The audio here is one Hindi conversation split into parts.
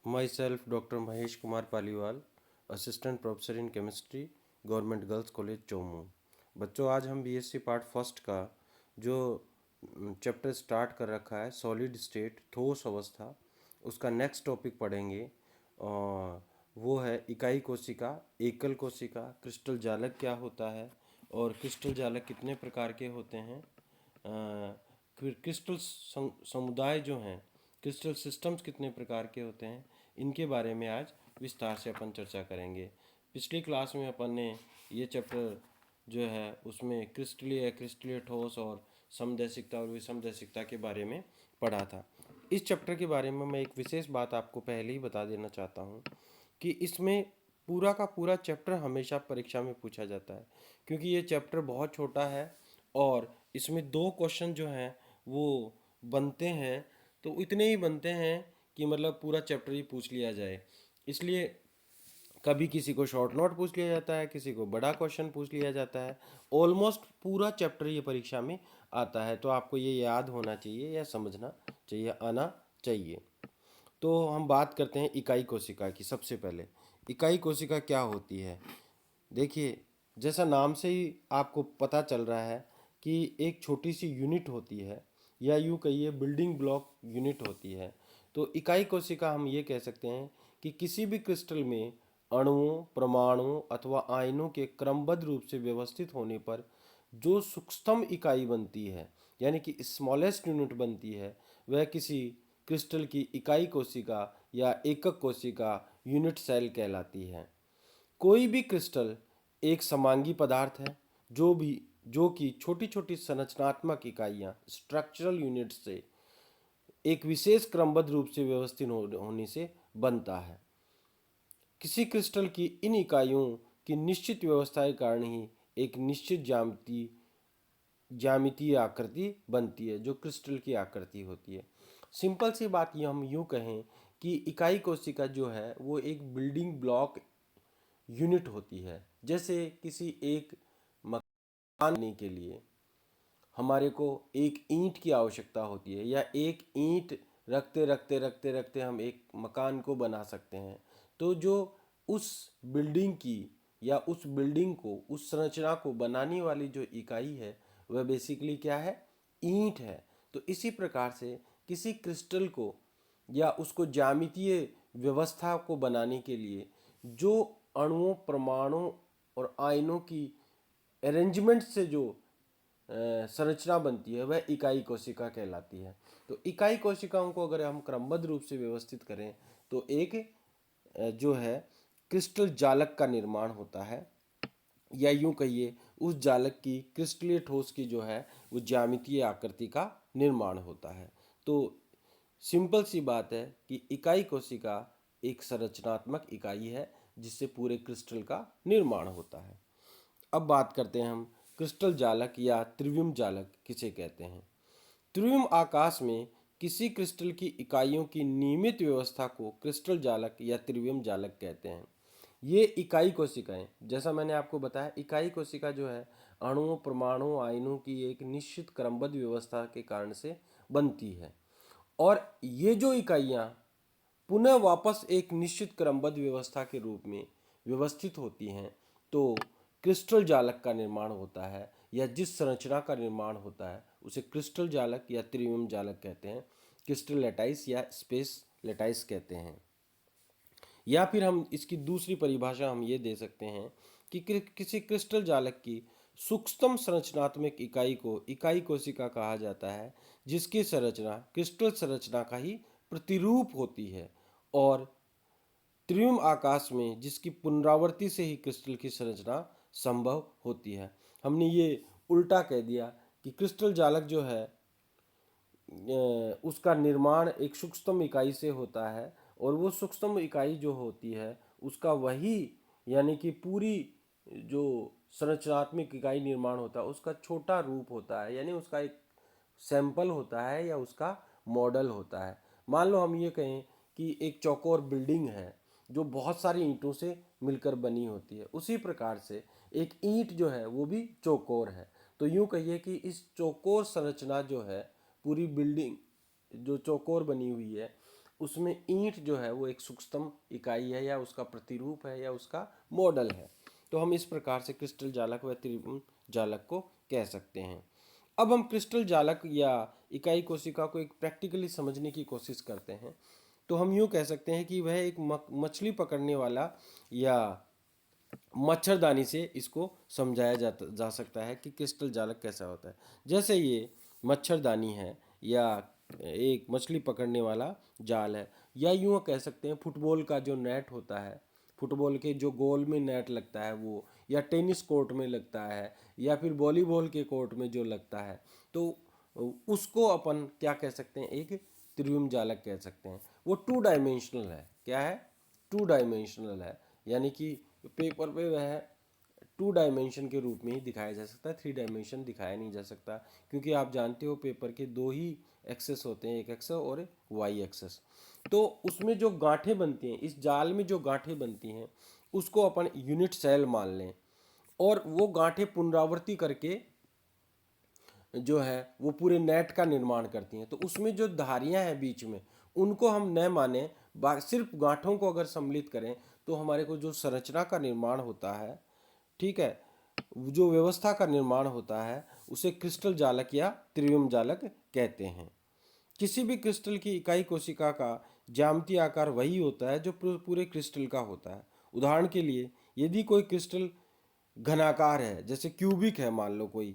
Myself, Dr. Mahesh Kumar Paliwal, assistant professor in chemistry, government girls college Chomu. बच्चों, आज हम बीएससी पार्ट फर्स्ट का जो चैप्टर स्टार्ट कर रखा है सॉलिड स्टेट ठोस अवस्था, उसका नेक्स्ट टॉपिक पढ़ेंगे। और वो है इकाई कोशिका, एकल कोशिका, क्रिस्टल जालक क्या होता है और क्रिस्टल जालक कितने प्रकार के होते हैं। फिर क्रिस्टल समुदाय जो हैं, क्रिस्टल सिस्टम्स कितने प्रकार के होते हैं, इनके बारे में आज विस्तार से अपन चर्चा करेंगे। पिछली क्लास में अपन ने ये चैप्टर जो है उसमें क्रिस्टलीय अक्रिस्टलीय ठोस और समदैशिकता और विषमदैशिकता के बारे में पढ़ा था। इस चैप्टर के बारे में मैं एक विशेष बात आपको पहले ही बता देना चाहता हूँ कि इसमें पूरा का पूरा चैप्टर हमेशा परीक्षा में पूछा जाता है, क्योंकि ये चैप्टर बहुत छोटा है और इसमें 2 क्वेश्चन जो हैं वो बनते हैं, तो इतने ही बनते हैं कि मतलब पूरा चैप्टर ही पूछ लिया जाए। इसलिए कभी किसी को शॉर्ट नोट पूछ लिया जाता है, किसी को बड़ा क्वेश्चन पूछ लिया जाता है। ऑलमोस्ट पूरा चैप्टर ये परीक्षा में आता है, तो आपको ये याद होना चाहिए या समझना चाहिए, आना चाहिए। तो हम बात करते हैं इकाई कोशिका की। सबसे पहले इकाई कोशिका क्या होती है। देखिए, जैसा नाम से ही आपको पता चल रहा है कि एक छोटी सी यूनिट होती है, या यूँ कहिए बिल्डिंग ब्लॉक यूनिट होती है। तो इकाई कोशिका हम ये कह सकते हैं कि किसी भी क्रिस्टल में अणुओं, परमाणुओं अथवा आयनों के क्रमबद्ध रूप से व्यवस्थित होने पर जो सूक्ष्मतम इकाई बनती है, यानी कि स्मॉलेस्ट यूनिट बनती है, वह किसी क्रिस्टल की इकाई कोशिका या एकक कोशिका यूनिट सेल कहलाती है। कोई भी क्रिस्टल एक समांगी पदार्थ है जो कि छोटी छोटी संरचनात्मक इकाइयाँ स्ट्रक्चरल यूनिट से एक विशेष क्रमबद्ध रूप से व्यवस्थित होने से बनता है। किसी क्रिस्टल की इन इकाइयों की निश्चित व्यवस्था के कारण ही एक निश्चित ज्यामितीय आकृति बनती है, जो क्रिस्टल की आकृति होती है। सिंपल सी बात ये हम यूँ कहें कि इकाई कोशिका जो है वो एक बिल्डिंग ब्लॉक यूनिट होती है। जैसे किसी एक मकान बनाने के लिए हमारे को एक ईंट की आवश्यकता होती है, या एक ईंट रखते रखते रखते रखते हम एक मकान को बना सकते हैं। तो जो उस बिल्डिंग की या उस बिल्डिंग को, उस संरचना को बनाने वाली जो इकाई है वह बेसिकली क्या है, ईंट है। तो इसी प्रकार से किसी क्रिस्टल को या उसको ज्यामितीय व्यवस्था को बनाने के लिए जो अणुओं, परमाणुओं और आयनों की अरेंजमेंट से जो संरचना बनती है वह इकाई कोशिका कहलाती है। तो इकाई कोशिकाओं को अगर हम क्रमबद्ध रूप से व्यवस्थित करें तो एक जो है क्रिस्टल जालक का निर्माण होता है, या यूं कहिए उस जालक की क्रिस्टलीय ठोस की जो है वो ज्यामितीय आकृति का निर्माण होता है। तो सिंपल सी बात है कि इकाई कोशिका एक संरचनात्मक इकाई है जिससे पूरे क्रिस्टल का निर्माण होता है। अब बात करते हैं हम क्रिस्टल जालक या त्रिविम जालक किसे कहते हैं। त्रिविम आकाश में किसी क्रिस्टल की इकाइयों की नियमित व्यवस्था को क्रिस्टल जालक या त्रिविम जालक कहते हैं। ये इकाई कोशिकाएं, जैसा मैंने आपको बताया, इकाई कोशिका जो है अणुओं, परमाणुओं, आयनों की एक निश्चित क्रमबद्ध व्यवस्था के कारण से बनती है, और ये जो इकाइयाँ पुनः वापस एक निश्चित क्रमबद्ध व्यवस्था के रूप में व्यवस्थित होती हैं, तो क्रिस्टल जालक का निर्माण होता है, या जिस संरचना का निर्माण होता है उसे क्रिस्टल जालक या त्रिविम जालक कहते हैं। क्रिस्टल लैटाइस या स्पेस लैटाइस कहते हैं। या फिर हम इसकी दूसरी परिभाषा हम ये दे सकते हैं कि किसी क्रिस्टल जालक की सूक्ष्मतम संरचनात्मक इकाई को इकाई कोशिका कहा जाता है, जिसकी संरचना क्रिस्टल संरचना का ही प्रतिरूप होती है, और त्रिविम आकाश में जिसकी पुनरावृत्ति से ही क्रिस्टल की संरचना संभव होती है। हमने ये उल्टा कह दिया कि क्रिस्टल जालक जो है उसका निर्माण एक सूक्ष्मतम इकाई से होता है, और वो सूक्ष्मतम इकाई जो होती है उसका वही, यानी कि पूरी जो संरचनात्मक इकाई निर्माण होता है उसका छोटा रूप होता है, यानी उसका एक सैंपल होता है या उसका मॉडल होता है। मान लो हम ये कहें कि एक चौकोर बिल्डिंग है जो बहुत सारी ईंटों से मिलकर बनी होती है, उसी प्रकार से एक ईंट जो है वो भी चौकोर है। तो यूँ कहिए कि इस चौकोर संरचना जो है, पूरी बिल्डिंग जो चौकोर बनी हुई है, उसमें ईंट जो है वो एक सूक्ष्म इकाई है या उसका प्रतिरूप है या उसका मॉडल है। तो हम इस प्रकार से क्रिस्टल जालक व त्रिविम जालक को कह सकते हैं। अब हम क्रिस्टल जालक या इकाई कोशिका को एक प्रैक्टिकली समझने की कोशिश करते हैं। तो हम यूँ कह सकते हैं कि वह एक मछली पकड़ने वाला या मच्छरदानी से इसको समझाया जा सकता है कि क्रिस्टल जालक कैसा होता है। जैसे ये मच्छरदानी है या एक मछली पकड़ने वाला जाल है, या यूँ कह सकते हैं फुटबॉल का जो नेट होता है, फुटबॉल के जो गोल में नेट लगता है वो, या टेनिस कोर्ट में लगता है, या फिर वॉलीबॉल के कोर्ट में जो लगता है, तो उसको अपन क्या कह सकते हैं, एक त्रिविम जालक कह सकते हैं। वो टू डायमेंशनल है। क्या है? टू डायमेंशनल है, यानी कि पेपर पे वह टू डायमेंशन के रूप में ही दिखाया जा सकता है, थ्री डायमेंशन दिखाया नहीं जा सकता, क्योंकि आप जानते हो पेपर के दो ही एक्सेस होते हैं, एक एक्सेस और एक वाई एक्सेस। तो उसमें जो गांठें बनती हैं, इस जाल में जो गांठें बनती हैं उसको अपन यूनिट सेल मान लें, और वो गांठें पुनरावृत्ति करके जो है वो पूरे नेट का निर्माण करती हैं। तो उसमें जो धारियां हैं बीच में, उनको हम न माने, सिर्फ गांठों को अगर सम्मिलित करें तो हमारे को जो संरचना का निर्माण होता है, ठीक है, जो व्यवस्था का निर्माण होता है, उसे क्रिस्टल जालक या त्रिविम जालक कहते हैं। किसी भी क्रिस्टल की इकाई कोशिका का ज्यामितीय आकार वही होता है जो पूरे क्रिस्टल का होता है। उदाहरण के लिए, यदि कोई क्रिस्टल घनाकार है, जैसे क्यूबिक है मान लो कोई,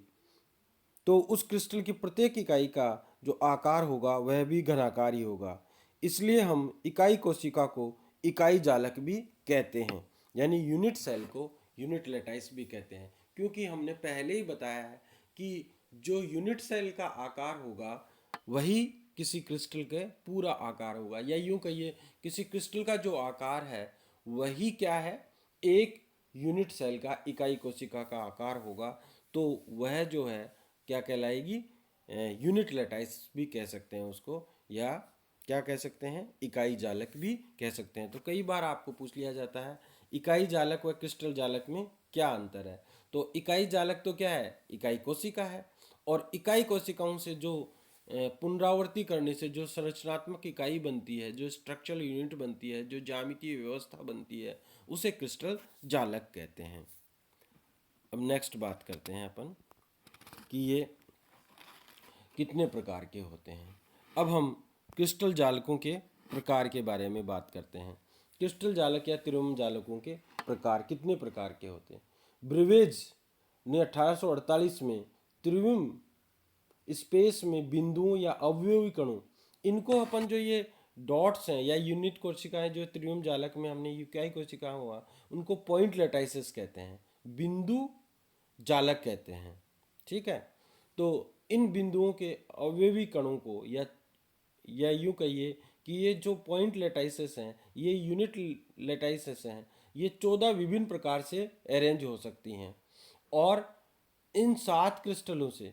तो उस क्रिस्टल की प्रत्येक इकाई का जो आकार होगा वह भी घनाकार ही होगा। इसलिए हम इकाई कोशिका को इकाई जालक भी कहते हैं, यानी यूनिट सेल को यूनिट लेटाइस भी कहते हैं, क्योंकि हमने पहले ही बताया है कि जो यूनिट सेल का आकार होगा वही किसी क्रिस्टल के पूरा आकार होगा, या यूं कहिए किसी क्रिस्टल का जो आकार है वही क्या है, एक यूनिट सेल का इकाई कोशिका का आकार होगा। तो वह जो है क्या कहलाएगी, यूनिट लेटाइस भी कह सकते हैं उसको, या क्या कह सकते हैं, इकाई जालक भी कह सकते हैं। तो कई बार आपको पूछ लिया जाता है इकाई जालक व क्रिस्टल जालक में क्या अंतर है। तो इकाई जालक तो क्या है, इकाई कोशिका है, और इकाई कोशिकाओं से जो पुनरावृत्ति करने से जो संरचनात्मक इकाई बनती है, जो स्ट्रक्चरल यूनिट बनती है, जो ज्यामितीय व्यवस्था बनती है, उसे क्रिस्टल जालक कहते हैं। अब नेक्स्ट बात करते हैं अपन कि ये कितने प्रकार के होते हैं। अब हम क्रिस्टल जालकों के प्रकार के बारे में बात करते हैं। क्रिस्टल जालक या त्रिविम जालकों के प्रकार कितने प्रकार के होते हैं। ब्रिवेज ने 1848 में त्रिविम स्पेस में बिंदुओं या अवयवी कणों, इनको अपन जो ये डॉट्स हैं या यूनिट कोशिकाएं जो त्रिविम जालक में हमने यूकाई कोशिका हुआ, उनको पॉइंट लेटाइसिस कहते हैं, बिंदु जालक कहते हैं। ठीक है, तो इन बिंदुओं के अवयवी कणों को या यूं कहिए कि ये जो पॉइंट लेटाइसिस हैं, ये यूनिट लेटाइसिस हैं, ये 14 विभिन्न प्रकार से अरेंज हो सकती हैं, और इन 7 क्रिस्टलों से,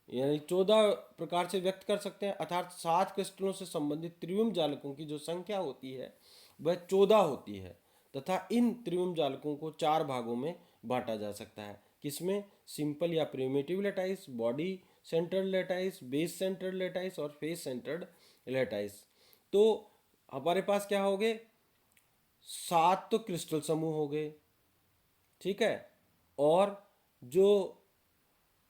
यानी 14 प्रकार से व्यक्त कर सकते हैं, अर्थात 7 क्रिस्टलों से संबंधित त्रिविम जालकों की जो संख्या होती है वह 14 होती है, तथा इन त्रिविम जालकों को 4 भागों में बांटा जा सकता है। किसमें? सिंपल या primitive lattice, body centred lattice, base centred lattice और फेस सेंटर्ड लेटाइस। तो हमारे पास क्या हो गए, 7 तो क्रिस्टल समूह हो गए, ठीक है, और जो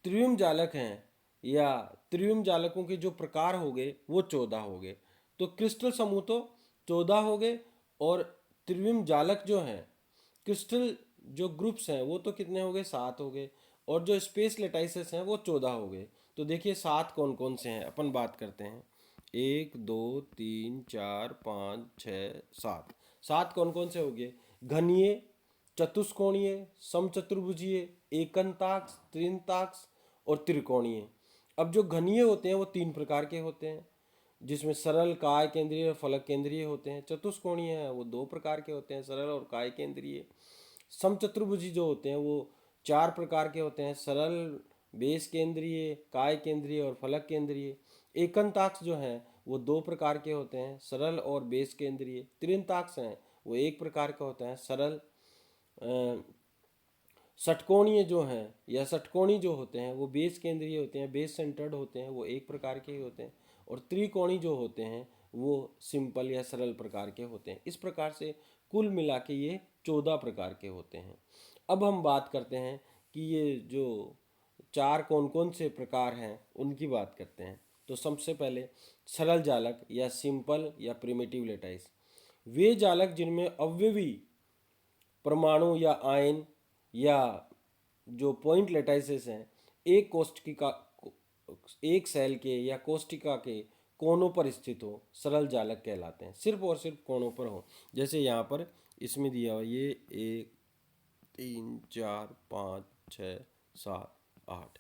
त्रिविम जालक हैं या त्रिविम जालकों के जो प्रकार हो गए वो 14 हो गए। तो क्रिस्टल समूह तो 14 हो गए, और त्रिविम जालक जो हैं, क्रिस्टल जो ग्रुप्स हैं वो तो कितने हो गए, 7 हो गए, और जो स्पेस लेटाइसिस हैं वो 14 हो गए। तो देखिए 7 कौन कौन से हैं, अपन बात करते हैं। 1 2 3 4 5 6 7, 7 कौन कौन से हो गए, घनीय, चतुष्कोणीय, समचतुर्भुजीय, एकंताक्ष, त्रिंताक्ष और त्रिकोणीय। अब जो घनीय होते हैं वो 3 प्रकार के होते हैं, जिसमें सरल, काय केंद्रीय और फलक केंद्रीय होते हैं। चतुष्कोणीय है वो 2 प्रकार के होते हैं, सरल और काय केंद्रीय। समचतुर्भुजी जो होते हैं वो 4 प्रकार के होते हैं, सरल, बेस केंद्रीय, काय केंद्रीय और फलक केंद्रीय। एकंताक्ष जो हैं वो 2 प्रकार के होते हैं, सरल और बेस केंद्रीय। त्रिंताक्ष हैं वो 1 प्रकार का होता है, सरल। षटकोणीय जो हैं या षटकोणी जो होते हैं वो बेस केंद्रीय होते हैं, बेस सेंटर्ड होते हैं, वो 1 प्रकार के ही होते हैं। और त्रिकोणी जो होते हैं वो सिंपल या सरल प्रकार के होते हैं। इस प्रकार से कुल मिला के ये 14 प्रकार के होते हैं। अब हम बात करते हैं कि ये जो चार कौन कौन से प्रकार हैं उनकी बात करते हैं। तो सबसे पहले सरल जालक या सिंपल या प्रिमिटिव लेटाइस, वे जालक जिनमें अवयवी परमाणु या आयन या जो पॉइंट लेटाइसेस हैं एक कोष्ठिका, एक सेल के या कोष्ठिका के कोनों पर स्थित हो, सरल जालक कहलाते हैं। सिर्फ और सिर्फ कोनों पर हो। जैसे यहाँ पर इसमें दिया हुआ ये 1 3 4 5 6 7 8,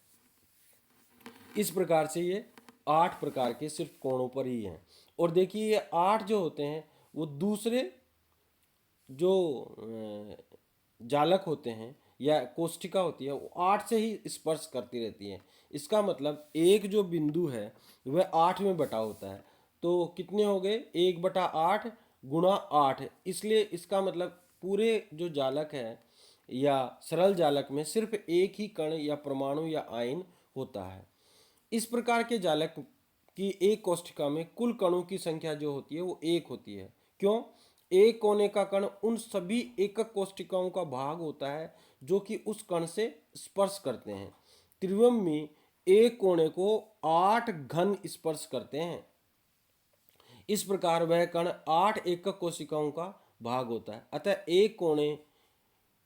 इस प्रकार से ये 8 प्रकार के सिर्फ कोणों पर ही हैं। और देखिए ये 8 जो होते हैं वो दूसरे जो जालक होते हैं या कोष्ठिका होती है वो 8 से ही स्पर्श करती रहती है। इसका मतलब एक जो बिंदु है वह 8 में बटा होता है। तो कितने हो गए, 1/8 गुणा 8, इसलिए इसका मतलब पूरे जो जालक है या सरल जालक में सिर्फ एक ही कण या परमाणु या आयन होता है। इस प्रकार के जालक की एक कोष्ठिका में कुल कणों की संख्या जो होती है वो 1 होती है। क्यों? एक कोने का कण उन सभी एकक कोष्ठिकाओं का भाग होता है जो कि उस कण से स्पर्श करते हैं। त्रिविम में एक कोने को 8 घन स्पर्श करते हैं। इस प्रकार वह कण 8 एकक कोशिकाओं का भाग होता है। अतः एक कोने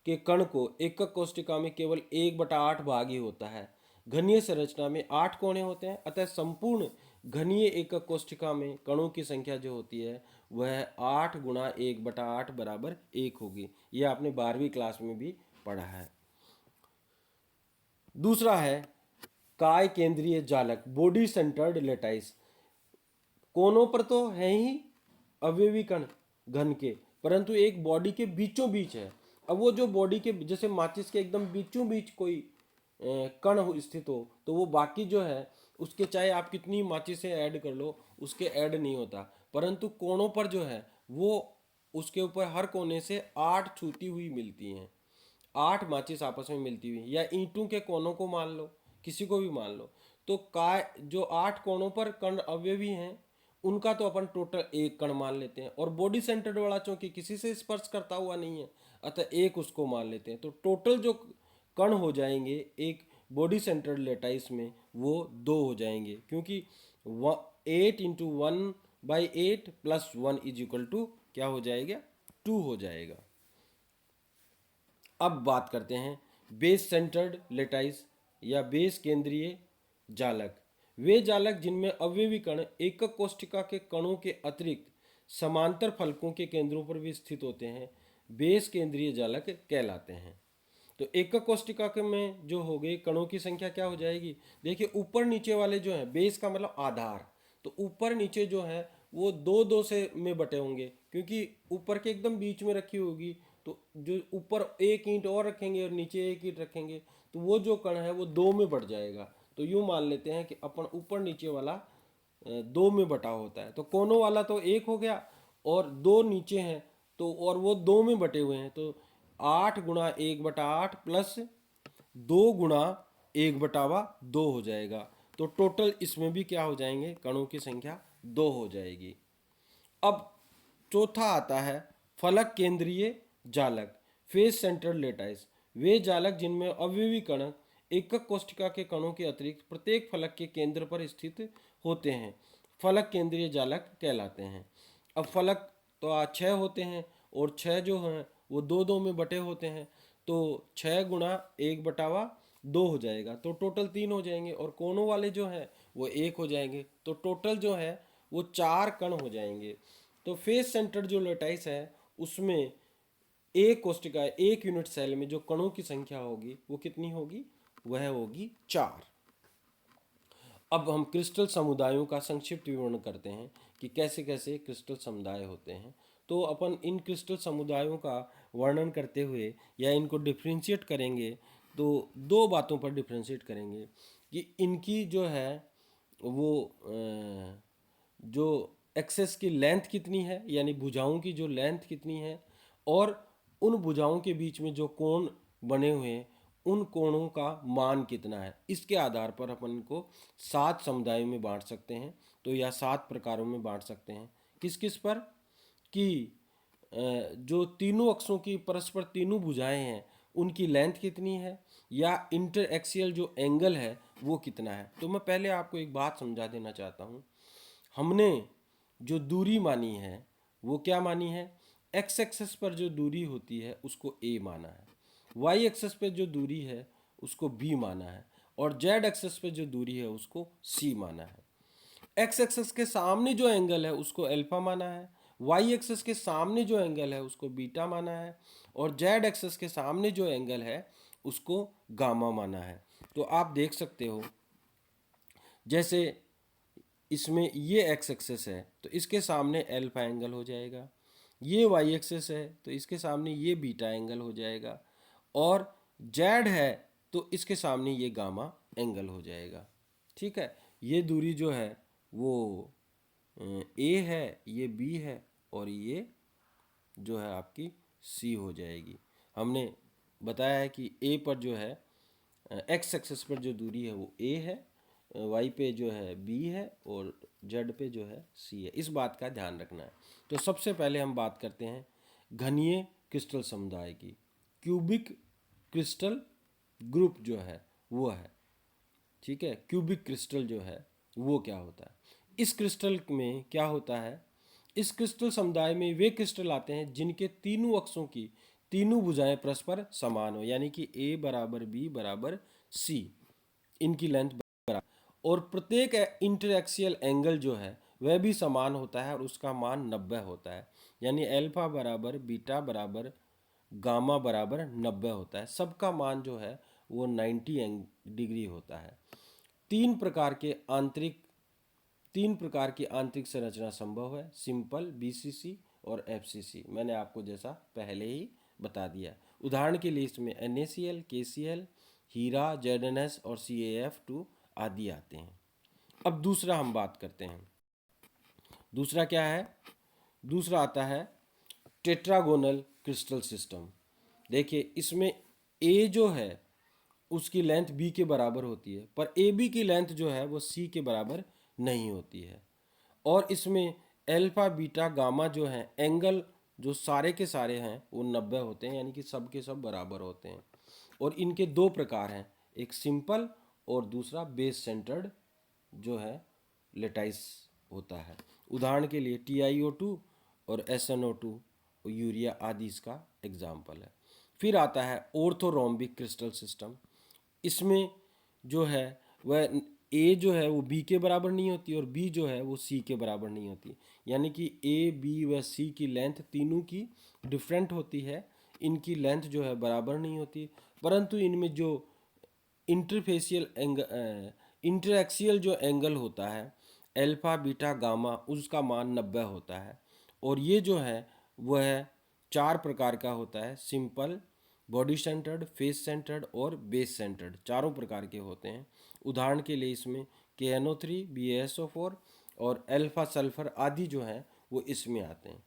के कण को एकक कोशिका में केवल 1/8 भाग ही होता है। घनीय संरचना में 8 कोने होते हैं, अतः संपूर्ण घनीय एकक कोशिका में कणों की संख्या जो होती है वह 8 गुणा 1/8 बराबर 1 होगी। यह आपने 12वीं क्लास में भी पढ़ा है। दूसरा है काय केंद्रीय जालक, बॉडी सेंटर्ड लेटाइस। कोनों पर तो है ही अवयवी कण घन के, परंतु एक बॉडी के बीचों बीच है। अब वो जो बॉडी के जैसे माचिस के एकदम बीचों बीच कोई कण स्थित हो तो वो बाकी जो है उसके चाहे आप कितनी माचिसें ऐड कर लो उसके ऐड नहीं होता, परंतु कोनों पर जो है वो उसके ऊपर हर कोने से 8 छूती हुई मिलती हैं। 8 माचिस आपस में मिलती हुई, या ईंटों के कोनों को मान लो, किसी को भी मान लो। तो काय जो 8 कोनों पर कण अवयवी हैं उनका तो अपन टोटल एक कण मान लेते हैं, और बॉडी सेंटर्ड वाला चूंकि किसी से स्पर्श करता हुआ नहीं है अतः एक उसको मान लेते हैं। तो टोटल जो कण हो जाएंगे एक बॉडी सेंटर्ड लेटाइस में वो 2 हो जाएंगे, क्योंकि 8 × 1/8 + 1 = क्या हो जाएगा, 2 हो जाएगा। अब बात करते हैं बेस सेंटर्ड लेटाइस या बेस केंद्रीय जालक, वे जालक जिनमें अवयवी कण एकक कोष्ठिका के कणों के अतिरिक्त समांतर फलकों के केंद्रों पर भी स्थित होते हैं, बेस केंद्रीय जालक कहलाते हैं। तो एकक कोष्ठिका के में जो हो गए कणों की संख्या क्या हो जाएगी, देखिए ऊपर नीचे वाले जो हैं, बेस का मतलब आधार, तो ऊपर नीचे जो है वो 2-2 से में बटे होंगे, क्योंकि ऊपर के एकदम बीच में रखी होगी तो जो ऊपर एक ईंट और रखेंगे और नीचे एक ईंट रखेंगे तो वो जो कण है वो 2 में बढ़ जाएगा। तो यूँ मान लेते हैं कि अपन ऊपर नीचे वाला 2 में बटा होता है। तो कोनों वाला तो 1 हो गया और 2 नीचे हैं तो और वो 2 में बटे हुए हैं, तो 8 गुणा 1/8 प्लस 2 गुणा 1/2 हो जाएगा। तो टोटल इसमें भी क्या हो जाएंगे, कणों की संख्या 2 हो जाएगी। अब चौथा आता है फलक केंद्रीय जालक, फेस सेंटर्ड लेटाइस, वे जालक जिनमें अवयवी कण एकक कोष्ठिका के कणों के अतिरिक्त प्रत्येक फलक के केंद्र पर स्थित होते हैं, फलक केंद्रीय जालक कहलाते हैं। अब फलक तो 6 होते हैं और 6 जो हैं वो 2-2 में बटे होते हैं, तो 6 गुणा 1/2 हो जाएगा, तो टोटल 3 हो जाएंगे, और कोनों वाले जो हैं वो 1 हो जाएंगे, तो टोटल जो है वो 4 कण हो जाएंगे। तो फेस सेंटर्ड जो लेटाइस है उसमें एक कोष्ठिका एक यूनिट सेल में जो कणों की संख्या होगी वो कितनी होगी, वह होगी 4। अब हम क्रिस्टल समुदायों का संक्षिप्त विवरण करते हैं कि कैसे कैसे क्रिस्टल समुदाय होते हैं। तो अपन इन क्रिस्टल समुदायों का वर्णन करते हुए या इनको डिफ्रेंशिएट करेंगे तो 2 बातों पर डिफ्रेंशिएट करेंगे कि इनकी जो है वो जो एक्सेस की लेंथ कितनी है, यानी भुजाओं की जो लेंथ कितनी है, और उन भुजाओं के बीच में जो कोण बने हुए हैं उन कोणों का मान कितना है। इसके आधार पर अपन इनको 7 समुदायों में बांट सकते हैं, तो या 7 प्रकारों में बांट सकते हैं। किस किस पर कि जो तीनों अक्षों की परस्पर तीनों भुजाएं हैं उनकी लेंथ कितनी है या इंटर एक्सियल जो एंगल है वो कितना है। तो मैं पहले आपको एक बात समझा देना चाहता हूँ। हमने जो दूरी मानी है वो क्या मानी है, एक्स एक्सेस पर जो दूरी होती है उसको ए माना है, वाई एक्सेस पे जो दूरी है उसको बी माना है और जेड एक्सेस पे जो दूरी है उसको सी माना है। एक्स एक्सेस के सामने जो एंगल है उसको अल्फा माना है, वाई एक्सेस के सामने जो एंगल है उसको बीटा माना है और जेड एक्सेस के सामने जो एंगल है उसको गामा माना है। तो आप देख सकते हो जैसे इसमें ये एक्स एक्सेस है तो इसके सामने अल्फा एंगल हो जाएगा, ये वाई एक्सेस है तो इसके सामने ये बीटा एंगल हो जाएगा और जेड है तो इसके सामने ये गामा एंगल हो जाएगा। ठीक है, ये दूरी जो है वो ए है, ये बी है और ये जो है आपकी सी हो जाएगी। हमने बताया है कि ए पर जो है एक्स एक्सेस पर जो दूरी है वो ए है, वाई पे जो है बी है और जेड पे जो है सी है। इस बात का ध्यान रखना है। तो सबसे पहले हम बात करते हैं घनीय क्रिस्टल समुदाय की। क्यूबिक क्रिस्टल ग्रुप जो है वो है, ठीक है। क्यूबिक क्रिस्टल जो है वो क्या होता है, इस क्रिस्टल में क्या होता है, इस क्रिस्टल समुदाय में वे क्रिस्टल आते हैं जिनके तीनों अक्षों की तीनों भुजाएं परस्पर समान हो, यानी कि ए बराबर बी बराबर सी, इनकी लेंथ बराबर और प्रत्येक इंटरएक्सियल एंगल जो है वह भी समान होता है और उसका मान 90 होता है, यानी अल्फा बराबर बीटा बराबर गामा बराबर 90 होता है। सबका मान जो है वो 90 डिग्री होता है। तीन प्रकार के आंतरिक तीन प्रकार की आंतरिक संरचना संभव है, सिंपल, बीसीसी और एफसीसी। मैंने आपको जैसा पहले ही बता दिया। उदाहरण के लिए इसमें NaCl, KCl, हीरा, ZnS और CaF2 आदि आते हैं। अब दूसरा हम बात करते हैं। दूसरा क्या है, दूसरा आता है टेट्रागोनल क्रिस्टल सिस्टम। देखिए इसमें ए जो है उसकी लेंथ बी के बराबर होती है पर ए बी की लेंथ जो है वो सी के बराबर नहीं होती है और इसमें अल्फा बीटा गामा जो है एंगल जो सारे के सारे हैं वो 90 होते हैं, यानी कि सब के सब बराबर होते हैं। और इनके दो प्रकार हैं, एक सिंपल और दूसरा बेस सेंटर्ड जो है लेटाइस होता है। उदाहरण के लिए TiO2 और SnO2 और यूरिया आदि इसका एग्जाम्पल है। फिर आता है ऑर्थोरोम्बिक क्रिस्टल सिस्टम। इसमें जो है वह ए जो है वो बी के बराबर नहीं होती और बी जो है वो सी के बराबर नहीं होती, यानी कि ए बी व सी की लेंथ तीनों की डिफरेंट होती है, इनकी लेंथ जो है बराबर नहीं होती, परंतु इनमें जो इंटरफेशियल एंगल इंटरएक्सियल जो एंगल होता है अल्फा बीटा गामा उसका मान 90 होता है और ये जो है वह चार प्रकार का होता है, simple, body centred, face centred और बेस सेंटर्ड, चारों प्रकार के होते हैं। उदाहरण के लिए इसमें KNO3, BaSO4 और अल्फा सल्फर आदि जो हैं वो इसमें आते हैं।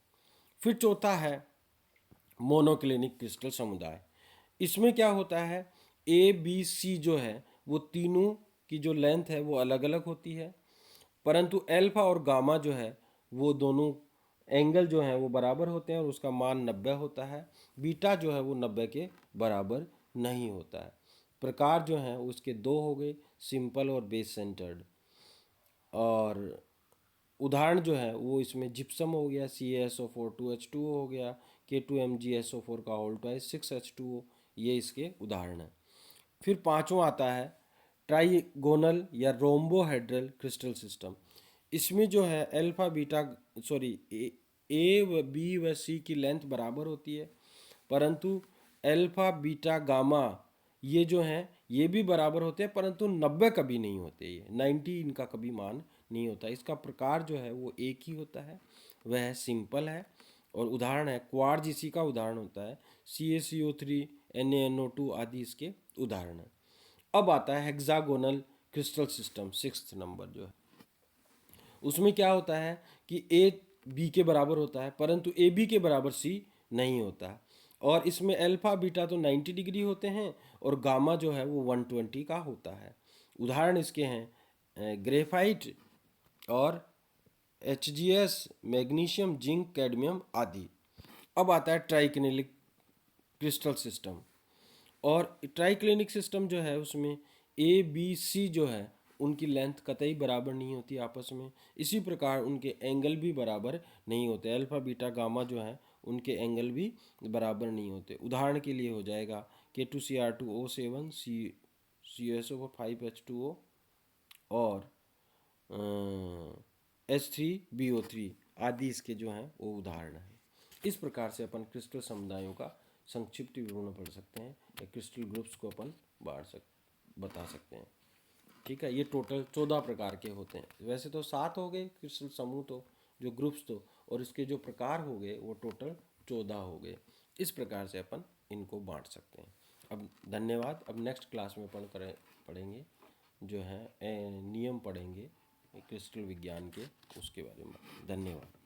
फिर चौथा है मोनोक्लिनिक क्रिस्टल समुदाय। इसमें क्या होता है, ए बी सी जो है वो तीनों की जो लेंथ है वो अलग अलग होती है, परंतु अल्फा और गामा जो है वो दोनों एंगल जो हैं वो बराबर होते हैं और उसका मान 90 होता है। बीटा जो है वो 90 के बराबर नहीं होता है। प्रकार जो हैं उसके दो हो गए, सिंपल और बेस सेंटर्ड। और उदाहरण जो है वो इसमें जिप्सम हो गया, CaSO4 2H2O हो गया, K2MgSO4 का होल ट्वाइस 6H2O, ये इसके उदाहरण हैं। फिर पांचवा आता है ट्राइगोनल या रोम्बोहेड्रल क्रिस्टल सिस्टम। इसमें जो है अल्फा बीटा सॉरी ए व बी व सी की लेंथ बराबर होती है, परंतु अल्फा बीटा गामा ये जो हैं ये भी बराबर होते हैं, परंतु 90 कभी नहीं होते, ये 90 इनका कभी मान नहीं होता। इसका प्रकार जो है वो एक ही होता है, वह सिंपल है और उदाहरण है क्वार्ज, इसी का उदाहरण होता है CaCO3, NaNO2 आदि इसके उदाहरण हैं। अब आता है hexagonal crystal system, 6th number जो है, उसमें क्या होता है कि ए बी के बराबर होता है परंतु ए बी के बराबर सी नहीं होता और इसमें अल्फा बीटा तो 90 डिग्री होते हैं और गामा जो है वो 120 का होता है। उदाहरण इसके हैं ग्रेफाइट और HGS, मैग्नीशियम, जिंक, कैडमियम आदि। अब आता है ट्राइक्लिनिक क्रिस्टल सिस्टम। और ट्राइक्लिनिक सिस्टम जो है उसमें ABC जो है उनकी लेंथ कतई बराबर नहीं होती आपस में। इसी प्रकार उनके एंगल भी बराबर नहीं होते। अल्फा बीटा गामा जो है उनके एंगल भी बराबर नहीं होते। उदाहरण के लिए हो जाएगा K2Cr2O7 CuSO5H2O और H3BO3 आदि इसके जो हैं वो उदाहरण हैं। इस प्रकार से अपन क्रिस्टल समुदायों का संक्षिप्त विवरण पढ़ सकते हैं या क्रिस्टल ग्रुप्स को अपन बता सकते हैं। ठीक है, ये टोटल 14 प्रकार के होते हैं। वैसे तो 7 हो गए क्रिस्टल समूह तो, जो ग्रुप्स तो, और इसके जो प्रकार हो गए वो टोटल 14 हो गए। इस प्रकार से अपन इनको बांट सकते हैं। अब धन्यवाद। अब नेक्स्ट क्लास में अपन पढ़ेंगे जो है नियम पढ़ेंगे क्रिस्टल विज्ञान के, उसके बारे में। धन्यवाद।